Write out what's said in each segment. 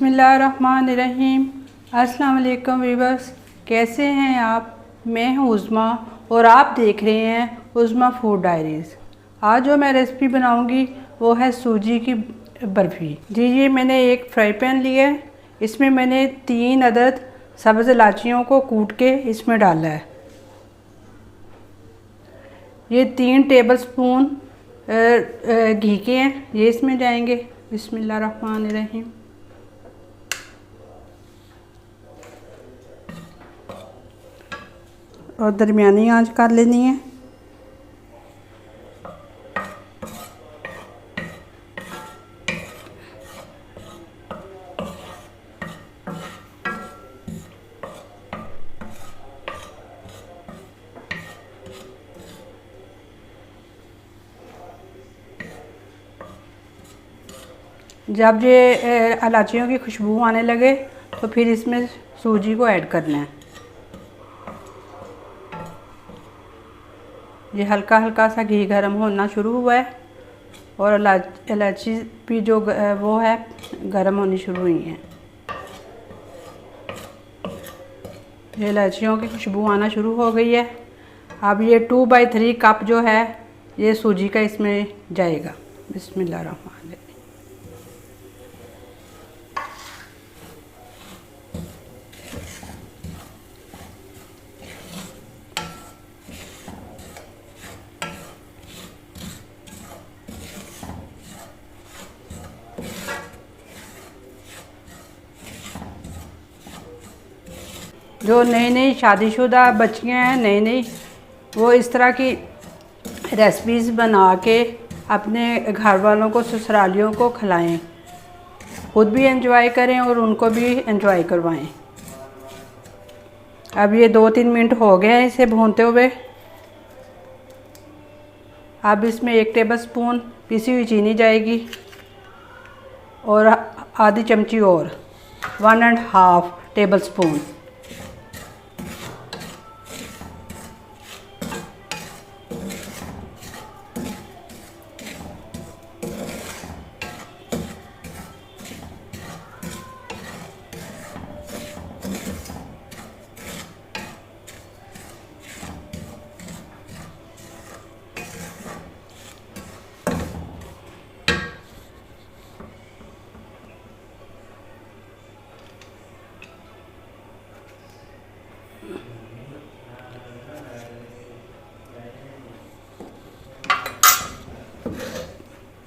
बिस्मिल्लाहिर्रहमानिर्रहीम। अस्सलाम वालेकुम व्यूअर्स, कैसे हैं आप? मैं हूं उज़्मा और आप देख रहे हैं उज़्मा फूड डायरीज़। आज जो मैं रेसिपी बनाऊंगी वो है सूजी की बर्फ़ी। जी ये मैंने एक फ्राई पैन लिया है, इसमें मैंने 3 अदद सब्ज़ इलायचियों को कूट के इसमें डाला है। ये 3 टेबल स्पून घी के हैं, ये इसमें जाएंगे। बिस्मिल्लाहिर्रहमानिर्रहीम। और दरमियानी आंच कर लेनी है। जब ये इलायचियों की खुशबू आने लगे तो फिर इसमें सूजी को ऐड करना है। ये हल्का हल्का सा घी गर्म होना शुरू हुआ है और इलायची भी जो वो है गर्म होनी शुरू हुई है। ये इलायचियों की खुशबू आना शुरू हो गई है। अब ये 2/3 कप जो है ये सूजी का इसमें जाएगा। बिस्मिल्लाहिर्रहमानिर्रहीम। जो नई नई शादीशुदा बच्चियां हैं, नई वो इस तरह की रेसिपीज़ बना के अपने घर वालों को, ससुरालियों को खिलाएं, खुद भी एंजॉय करें और उनको भी एंजॉय करवाएं। अब ये 2-3 मिनट हो गए हैं इसे भूनते हुए। अब इसमें 1 टेबल स्पून पिसी हुई चीनी जाएगी और आधी चमची और 1.5 tablespoon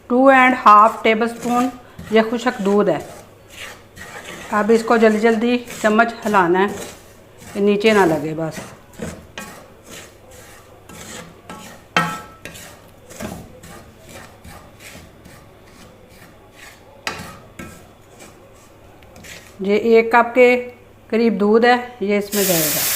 two and half tablespoon ये खुशक दूध है। अब इसको जल्दी जल्दी चम्मच हिलाना है कि नीचे ना लगे। बस ये 1 कप के करीब दूध है, ये इसमें जाएगा।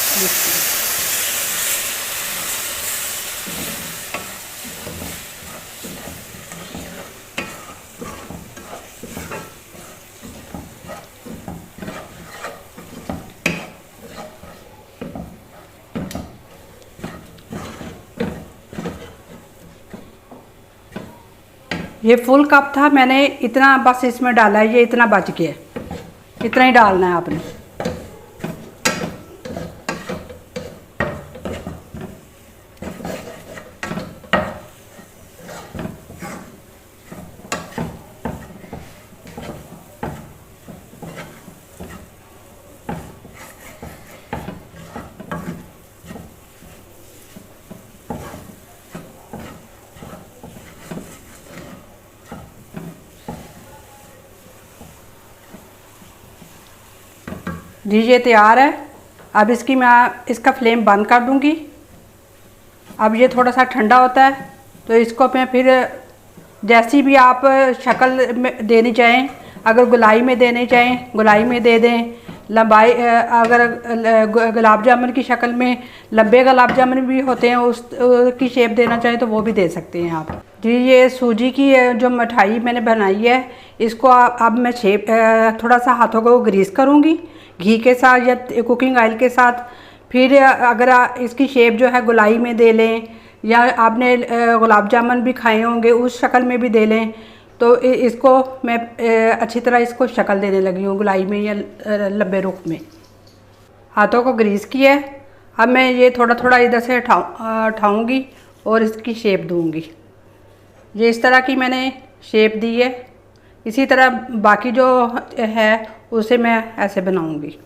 ये फुल कप था, मैंने इतना बस इसमें डाला है, ये इतना बच गया, इतना ही डालना है आपने। जी ये तैयार है। अब इसका फ्लेम बंद कर दूंगी। अब ये थोड़ा सा ठंडा होता है तो इसको मैं फिर जैसी भी आप शक्ल में देनी चाहें, अगर गुलाई में देनी चाहें गुलाई में दे दें, लंबाई अगर गुलाब जामुन की शक्ल में लंबे गुलाब जामुन भी होते हैं उसकी शेप देना चाहें तो वो भी दे सकते हैं आप। जी ये सूजी की जो मिठाई मैंने बनाई है इसको अब मैं शेप थोड़ा सा हाथों को ग्रीस करूँगी घी के साथ या कुकिंग ऑयल के साथ। फिर अगर इसकी शेप जो है गोलाई में दे लें या आपने गुलाब जामुन भी खाए होंगे उस शक्ल में भी दे लें, तो इसको मैं अच्छी तरह इसको शक्ल देने लगी हूँ गोलाई में या लंबे रुख में। हाथों को ग्रीस किया है। अब मैं ये थोड़ा थोड़ा इधर से उठाऊँगी और इसकी शेप दूँगी। ये इस तरह की मैंने शेप दी है। इसी तरह बाकी जो है उसे मैं ऐसे बनाऊँगी।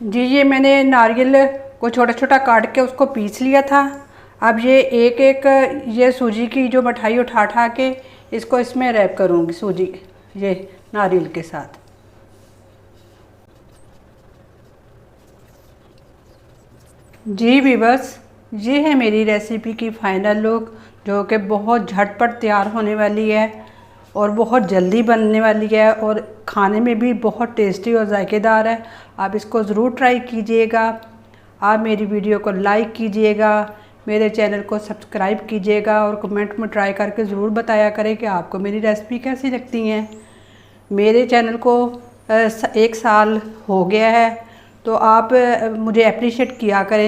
जी ये मैंने नारियल को छोटा छोटा काट के उसको पीस लिया था। अब ये एक एक ये सूजी की जो मिठाई उठा उठा के इसको इसमें रैप करूँगी सूजी ये नारियल के साथ। जी वीवर्स, ये है मेरी रेसिपी की फाइनल लुक, जो कि बहुत झटपट तैयार होने वाली है और बहुत जल्दी बनने वाली है और खाने में भी बहुत टेस्टी और जायकेदार है। आप इसको ज़रूर ट्राई कीजिएगा। आप मेरी वीडियो को लाइक कीजिएगा, मेरे चैनल को सब्सक्राइब कीजिएगा और कमेंट में ट्राई करके ज़रूर बताया करें कि आपको मेरी रेसिपी कैसी लगती हैं। मेरे चैनल को 1 साल हो गया है, तो आप मुझे अप्रिशिएट किया करें।